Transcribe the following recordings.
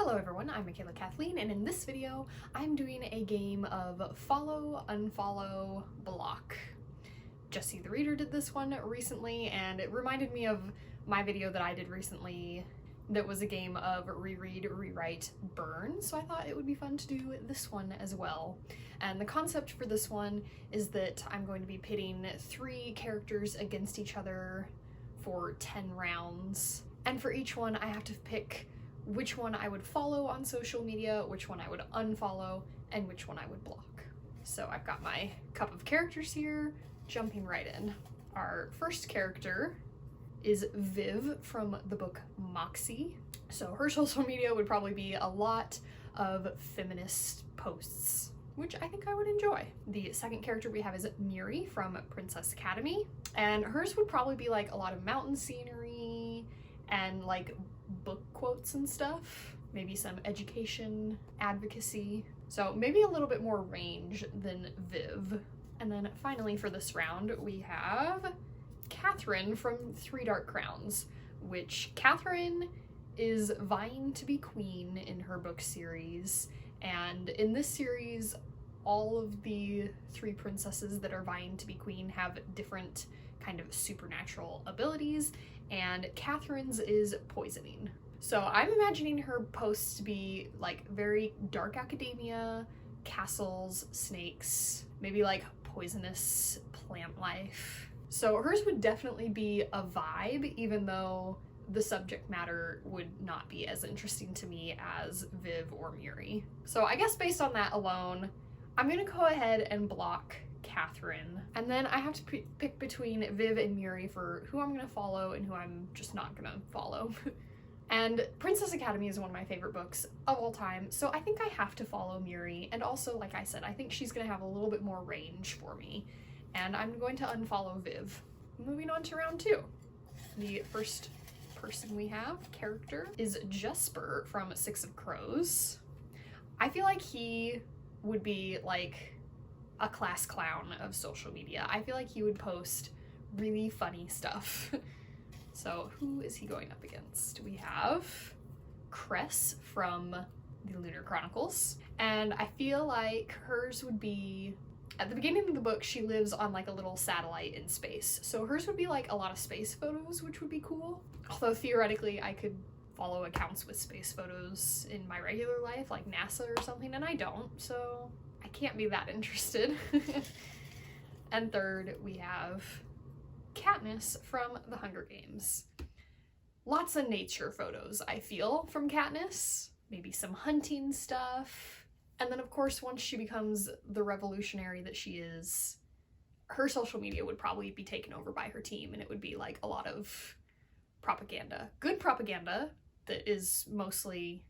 Hello everyone, I'm Michaela Kathleen, and in this video I'm doing a game of follow, unfollow, block. Jesse the Reader did this one recently, and it reminded me of my video that I did recently that was a game of reread, rewrite, burn, so I thought it would be fun to do this one as well. And the concept for this one is that I'm going to be pitting 3 characters against each other for 10 rounds, and for each one I have to pick which one I would follow on social media, which one I would unfollow, and which one I would block. So I've got my cup of characters here, jumping right in. Our first character is Viv from the book Moxie. So her social media would probably be a lot of feminist posts, which I think I would enjoy. The second character we have is Muri from Princess Academy, and hers would probably be like a lot of mountain scenery and like book quotes and stuff, maybe some education, advocacy, so maybe a little bit more range than Viv. And then finally for this round we have Catherine from Three Dark Crowns, which Catherine is vying to be queen in her book series, and in this series all of the 3 princesses that are vying to be queen have different kind of supernatural abilities, and Catherine's is poisoning. So I'm imagining her posts to be like very dark academia, castles, snakes, maybe like poisonous plant life. So hers would definitely be a vibe, even though the subject matter would not be as interesting to me as Viv or Muri. So I guess based on that alone, I'm gonna go ahead and block Catherine, and then I have to pick between Viv and Muri for who I'm gonna follow and who I'm just not gonna follow. And Princess Academy is one of my favorite books of all time, so I think I have to follow Muri, and also, like I said, I think she's gonna have a little bit more range for me, and I'm going to unfollow Viv. Moving on to round 2. The first person we have, character, is Jesper from Six of Crows. I feel like he would be like a class clown of social media. I feel like he would post really funny stuff. So who is he going up against? We have Cress from the Lunar Chronicles, and I feel like hers would be, at the beginning of the book she lives on like a little satellite in space, so hers would be like a lot of space photos, which would be cool. Although theoretically I could follow accounts with space photos in my regular life, like NASA or something, and I don't, so I can't be that interested. And third, we have Katniss from The Hunger Games. Lots of nature photos, I feel, from Katniss. Maybe some hunting stuff. And then, of course, once she becomes the revolutionary that she is, her social media would probably be taken over by her team, and it would be like a lot of propaganda. Good propaganda that is mostly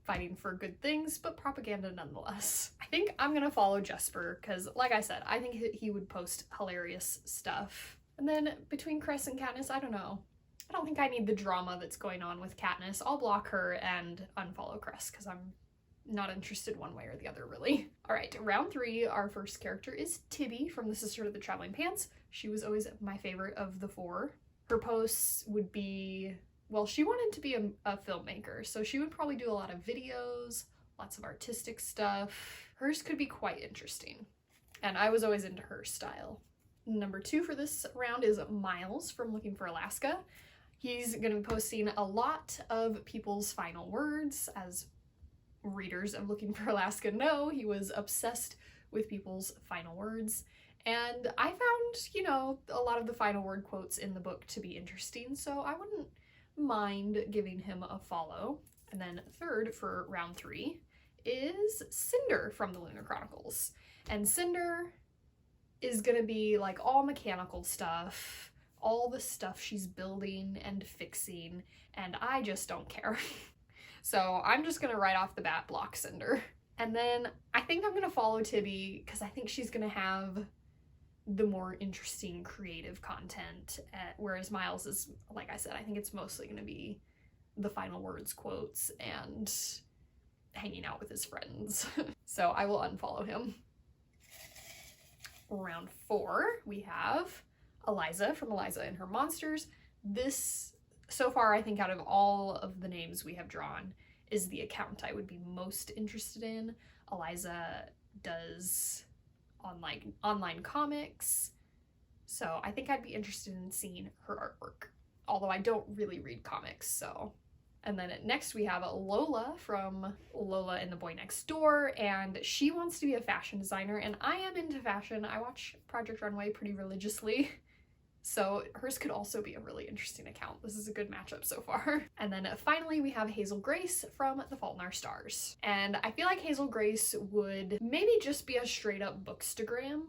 fighting for good things, but propaganda nonetheless. I think I'm gonna follow Jesper because, like I said, I think he would post hilarious stuff. And then between Cress and Katniss, I don't know. I don't think I need the drama that's going on with Katniss. I'll block her and unfollow Cress because I'm not interested one way or the other, really. All right, round 3, our first character is Tibby from The Sister of the Traveling Pants. She was always my favorite of the 4. Her posts would be, well, she wanted to be a filmmaker, so she would probably do a lot of videos, lots of artistic stuff. Hers could be quite interesting, and I was always into her style. Number 2 for this round is Miles from Looking for Alaska. He's going to be posting a lot of people's final words. As readers of Looking for Alaska know, he was obsessed with people's final words. And I found, you know, a lot of the final word quotes in the book to be interesting, so I wouldn't mind giving him a follow. And then third for round 3 is Cinder from the Lunar Chronicles. And Cinder is gonna be like all mechanical stuff, all the stuff she's building and fixing, and I just don't care. So I'm just gonna right off the bat block Cinder. And then I think I'm gonna follow Tibby because I think she's gonna have the more interesting creative content, whereas Miles is, like I said, I think it's mostly gonna be the final words quotes and hanging out with his friends. So I will unfollow him. Round 4, we have Eliza from Eliza and Her Monsters. This, so far, I think out of all of the names we have drawn, is the account I would be most interested in. Eliza does online comics, so I think I'd be interested in seeing her artwork, although I don't really read comics, so. And then next we have Lola from Lola and the Boy Next Door, and she wants to be a fashion designer, and I am into fashion. I watch Project Runway pretty religiously, so hers could also be a really interesting account. This is a good matchup so far. And then finally we have Hazel Grace from The Fault in Our Stars. And I feel like Hazel Grace would maybe just be a straight up bookstagram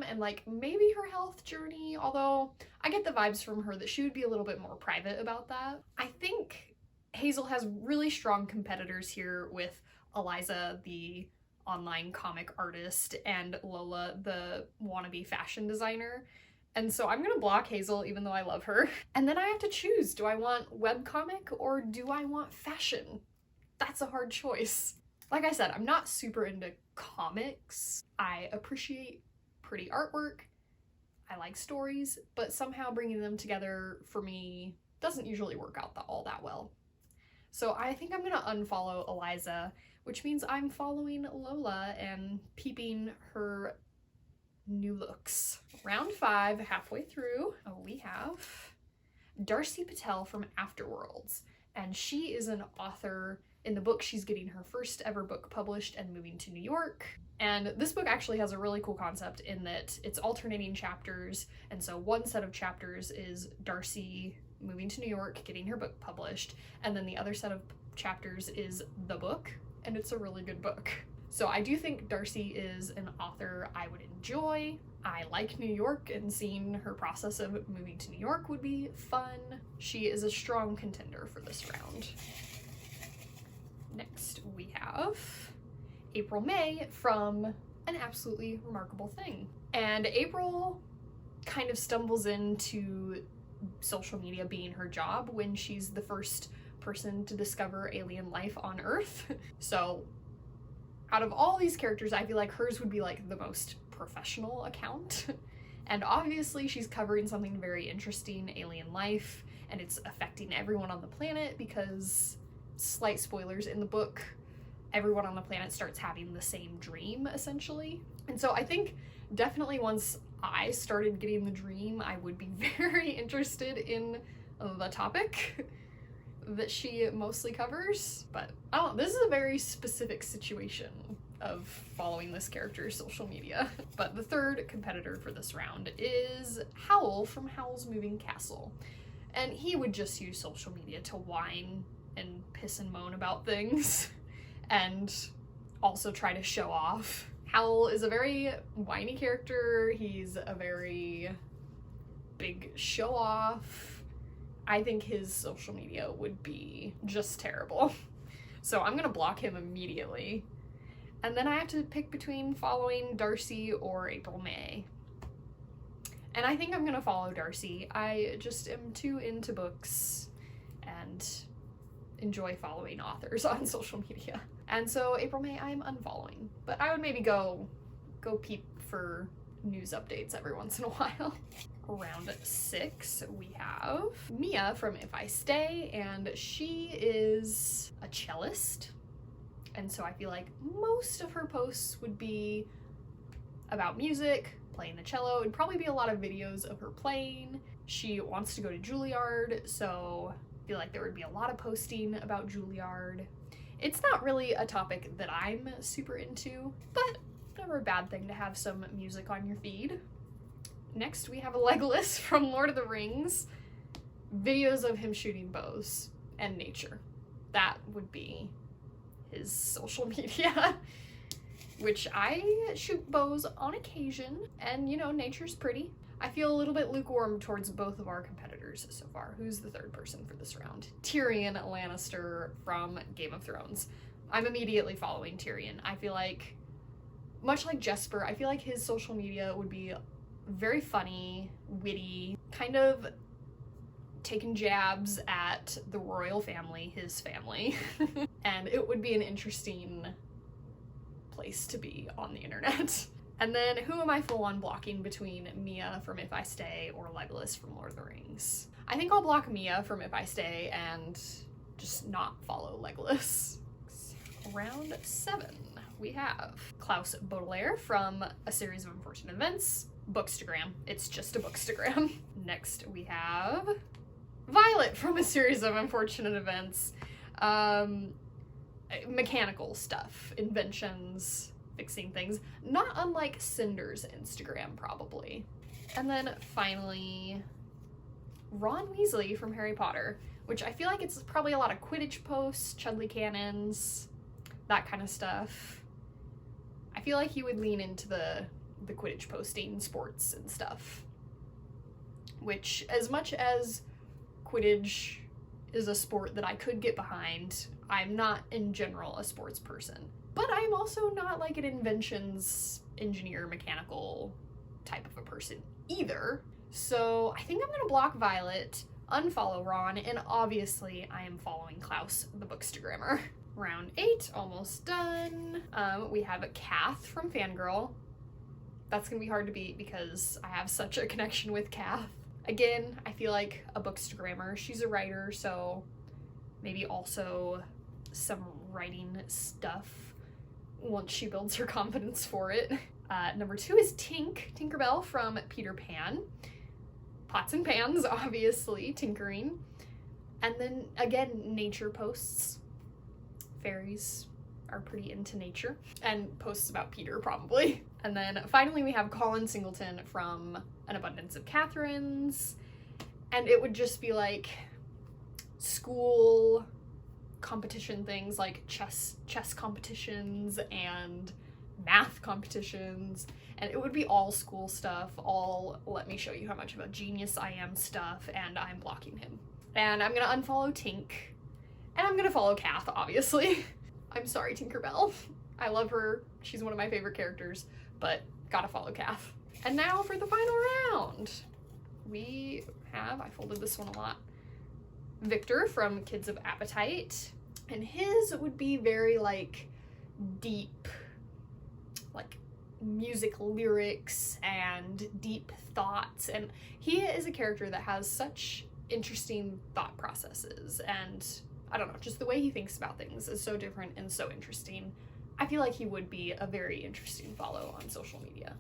and like maybe her health journey, although I get the vibes from her that she would be a little bit more private about that. I think Hazel has really strong competitors here with Eliza, the online comic artist, and Lola, the wannabe fashion designer. And so I'm gonna block Hazel even though I love her. And then I have to choose, do I want webcomic or do I want fashion? That's a hard choice. Like I said, I'm not super into comics. I appreciate pretty artwork. I like stories, but somehow bringing them together for me doesn't usually work out all that well. So I think I'm gonna unfollow Eliza, which means I'm following Lola and peeping her new looks. Round 5, halfway through, we have Darcy Patel from Afterworlds, and she is an author. In the book, she's getting her first ever book published and moving to New York. And this book actually has a really cool concept in that it's alternating chapters, and so one set of chapters is Darcy moving to New York, getting her book published, and then the other set of chapters is the book, and it's a really good book. So I do think Darcy is an author I would enjoy. I like New York, and seeing her process of moving to New York would be fun. She is a strong contender for this round. Next we have April May from An Absolutely Remarkable Thing. And April kind of stumbles into social media being her job when she's the first person to discover alien life on Earth. So out of all these characters, I feel like hers would be like the most professional account. And obviously she's covering something very interesting, alien life, and it's affecting everyone on the planet because, slight spoilers, in the book, everyone on the planet starts having the same dream, essentially. And so I think definitely once I started getting the dream, I would be very interested in the topic that she mostly covers. But I don't know, this is a very specific situation of following this character's social media. But the third competitor for this round is Howl from Howl's Moving Castle. And he would just use social media to whine and piss and moan about things and also try to show off. Howl is a very whiny character. He's a very big show off. I think his social media would be just terrible. So I'm gonna block him immediately. And then I have to pick between following Darcy or April May. And I think I'm gonna follow Darcy. I just am too into books and enjoy following authors on social media. And so April May I'm unfollowing, but I would maybe go peep for news updates every once in a while. Round 6 we have Mia from If I Stay, and she is a cellist, and so I feel like most of her posts would be about music, playing the cello. It'd probably be a lot of videos of her playing. She wants to go to Juilliard, so I feel like there would be a lot of posting about Juilliard. It's not really a topic that I'm super into, but never a bad thing to have some music on your feed. Next we have Legolas from Lord of the Rings. Videos of him shooting bows and nature. That would be his social media. Which I shoot bows on occasion, and you know, nature's pretty. I feel a little bit lukewarm towards both of our competitors so far. Who's the third person for this round? Tyrion Lannister from Game of Thrones. I'm immediately following Tyrion. I feel like, much like Jesper, I feel like his social media would be very funny, witty, kind of taking jabs at the royal family, his family. And it would be an interesting place to be on the internet. And then who am I full on blocking between Mia from If I Stay or Legolas from Lord of the Rings? I think I'll block Mia from If I Stay and just not follow Legolas. Round 7, we have Klaus Baudelaire from A Series of Unfortunate Events, Bookstagram. It's just a Bookstagram. Next we have Violet from A Series of Unfortunate Events. Mechanical stuff, inventions, fixing things, not unlike Cinder's Instagram probably. And then finally, Ron Weasley from Harry Potter, which I feel like it's probably a lot of Quidditch posts, Chudley cannons, that kind of stuff. I feel like he would lean into the Quidditch posting, sports and stuff. Which, as much as Quidditch is a sport that I could get behind, I'm not in general a sports person. But I'm also not like an inventions, engineer, mechanical type of a person either. So I think I'm gonna block Violet, unfollow Ron, and obviously I am following Klaus the Bookstagrammer. Round 8, almost done. We have Kath from Fangirl. That's gonna be hard to beat because I have such a connection with Kath. Again, I feel like a Bookstagrammer. She's a writer, so maybe also some writing stuff once she builds her confidence for it. Number 2 is Tinkerbell from Peter Pan. Pots and pans, obviously, tinkering. And then, again, nature posts. Fairies are pretty into nature. And posts about Peter, probably. And then, finally, we have Colin Singleton from An Abundance of Catherines. And it would just be, like, school competition things, like chess competitions and math competitions, and it would be all school stuff, all let me show you how much of a genius I am stuff, and I'm blocking him. And I'm gonna unfollow Tink, and I'm gonna follow Kath, obviously. I'm sorry, Tinkerbell. I love her, she's one of my favorite characters, but gotta follow Kath. And now for the final round. We have, I folded this one a lot, Victor from Kids of Appetite, and his would be very like deep, like music lyrics and deep thoughts, and he is a character that has such interesting thought processes, and I don't know, just the way he thinks about things is so different and so interesting. I feel like he would be a very interesting follow on social media.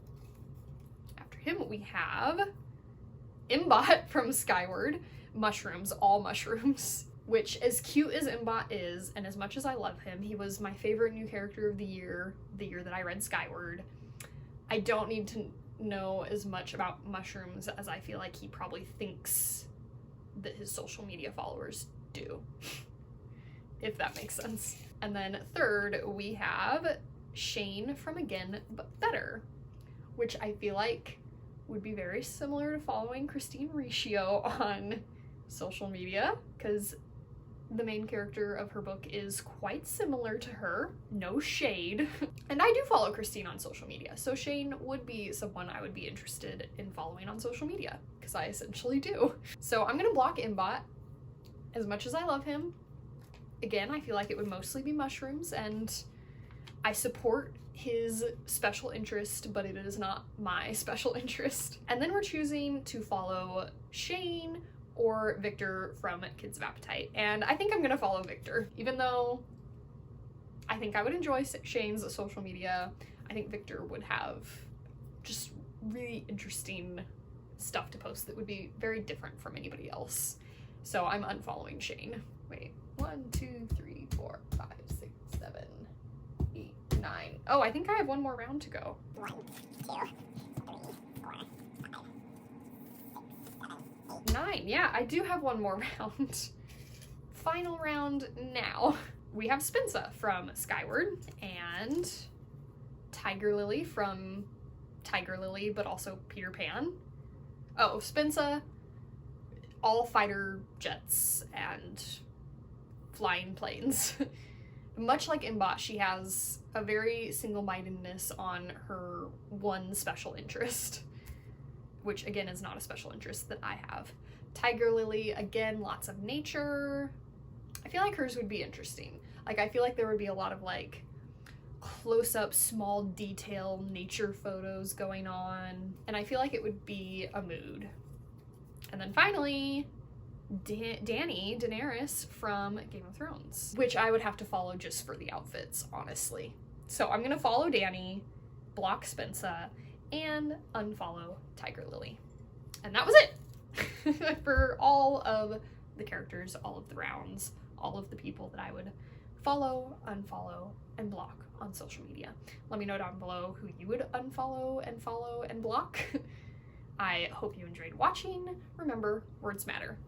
After him we have Imbot from Skyward. Mushrooms, all mushrooms, which, as cute as Imbot is, and as much as I love him, he was my favorite new character of the year that I read Skyward. I don't need to know as much about mushrooms as I feel like he probably thinks that his social media followers do, if that makes sense. And then third, we have Shane from Again But Better, which I feel like would be very similar to following Christine Riccio on social media, because the main character of her book is quite similar to her. No shade. And I do follow Christine on social media, so Shane would be someone I would be interested in following on social media, because I essentially do. So I'm gonna block Imbot. As much as I love him, again, I feel like it would mostly be mushrooms, and I support his special interest, but it is not my special interest. And then we're choosing to follow Shane or Victor from Kids of Appetite. And I think I'm gonna follow Victor, even though I think I would enjoy Shane's social media. I think Victor would have just really interesting stuff to post that would be very different from anybody else. So I'm unfollowing Shane. Wait, 1, 2, 3, 4, 5, 6, 7, 8, 9. Oh, I think I have one more round to go. 1, 2, 3, 4, 5, 9. Yeah, I do have one more round. Final round now. We have Spensa from Skyward and Tiger Lily from Tiger Lily, but also Peter Pan. Oh, Spensa, all fighter jets and flying planes. Much like Imbot, she has a very single-mindedness on her one special interest, which again is not a special interest that I have. Tiger Lily, again, lots of nature. I feel like hers would be interesting. Like, I feel like there would be a lot of like close-up, small detail nature photos going on, and I feel like it would be a mood. And then finally, Daenerys from Game of Thrones, which I would have to follow just for the outfits, honestly. So I'm gonna follow Dany, block Spensa, and unfollow Tiger Lily. And that was it for all of the characters, all of the rounds, all of the people that I would follow, unfollow, and block on social media. Let me know down below who you would unfollow and follow and block. I hope you enjoyed watching. Remember, words matter.